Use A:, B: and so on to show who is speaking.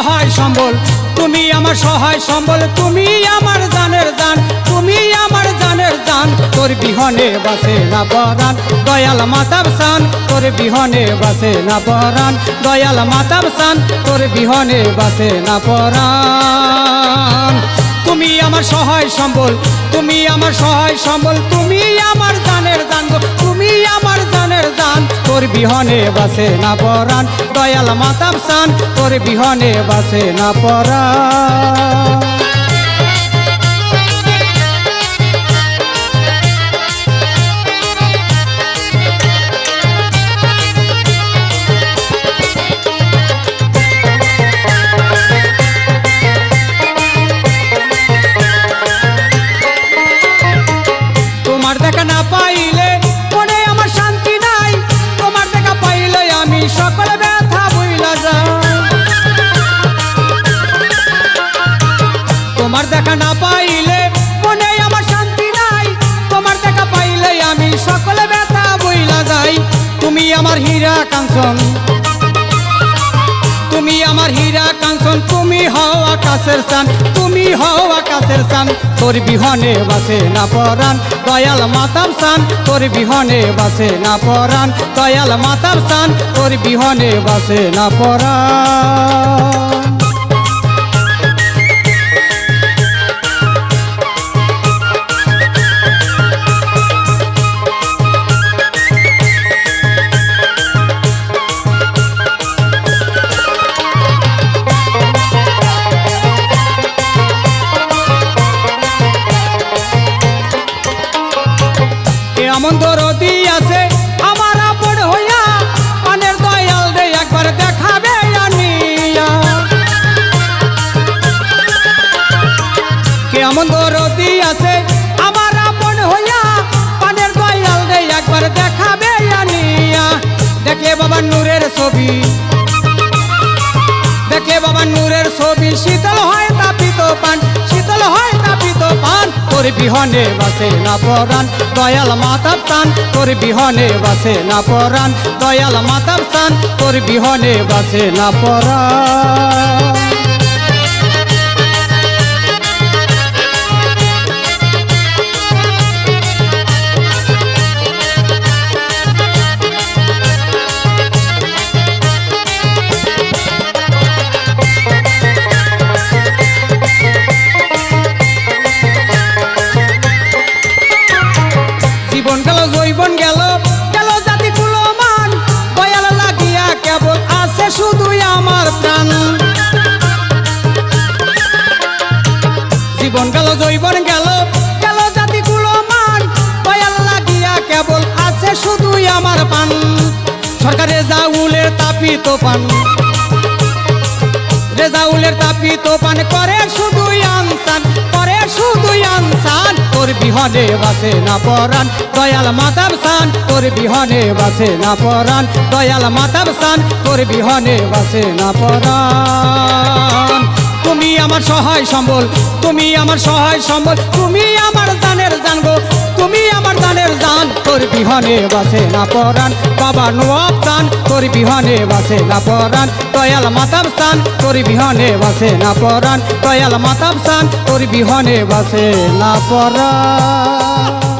A: সহায় সম্বল, তুমি আমার সহায় সম্বল, তুমি আমার জানের জান, তুমি আমার জানের জান। তোর বিহনে বাসে না পরাণ, দয়াল মাতাব সান, তোর বিহনে বাসে না পরাণ, দয়াল মাতাব সান, তোর বিহনে বাসে না পরাণ। তুমি আমার সহায় সম্বল, তুমি আমার সহায় সম্বল, তুমি আমার জানের জান গো, তুমি আমার জানের জান। তোর বিহনে বাসে না পরাণ, দয়াল মাতাব সান, তোর বিহনে বাসে না পরাণ। তোমার দেখা না পাইলে মনে আমার শান্তি নাই, তোমার দেখা পাইলে আমি সকল ব্যথা ভুইলা যাই। তোমার দেখা না পাইলে মনে আমার শান্তি নাই, তোমার দেখা পাইলে আমি সকল ব্যথা ভুইলা যাই। তুমি আমার হীরা কাঞ্চন, তুমি আমার হীরা কাঞ্চন, তুমি হও আকাশের চান, তুমি হও আকাশের চান। তোর বিহনে বাসে না পরাণ, দয়াল মাতাব সান, তোর বিহনে বাসে না পরাণ, দয়াল মাতাব সান, তোর বিহনে বাসে না পরাণ। এমন দরদি আছে আমার আপন হইয়া, পানের দয়াল রে একবার দেখাবে আনিয়া। কেমন দরদি আছে আমার আপন হইয়া, পানের দয়াল রে একবার দেখাবে আনিয়া। দেখলে বাবা নূরের ছবি, দেখলে বাবা নূরের ছবি, শীতল হয় তাপিত পান, শীতল হয় তাপিত পান। তোর বিহনে বাসে না পরাণ, দয়াল মাতাব সান, তোর বিহনে বাসে না পরাণ, দয়াল মাতাব সান, তোর বিহনে বাসে না পরাণ। জীবন গেল জৈবন গেল, গেল জাতি কুলমান, দয়াল লাগিয়া কেবল আছে শুধুই আমার প্রাণ। জীবন গেল জৈবন গেল, গেল জাতি কুলমান, দয়াল লাগিয়া কেবল আছে শুধুই আমার পান। সরকারে জাউলের তাপিত পান, রেজাউলের তাপিত পান করে শুধুই আনসান, করে শুধুই আনসান। তোর বিহনে বাসে না পরাণ, দয়াল মাতাব সান, তোর বিহনে বাসে না পরাণ, দয়াল মাতাব সান, তোর বিহনে বাসে না পরাণ। তুমি আমার সহায় সম্বল, তুমি আমার সহায় সম্বল, তুমি আমার জানের জান গো, তুমি আমার জানের জান। তোর বিহনে বাসে না পরাণ, বাবা নওয়াব সান, তোর বিহনে বাসে না পরাণ, দয়াল মাতাব সান, তোর বিহনে বাসে না পরাণ, দয়াল মাতাব সান, তোর বিহনে বাসে না পরাণ।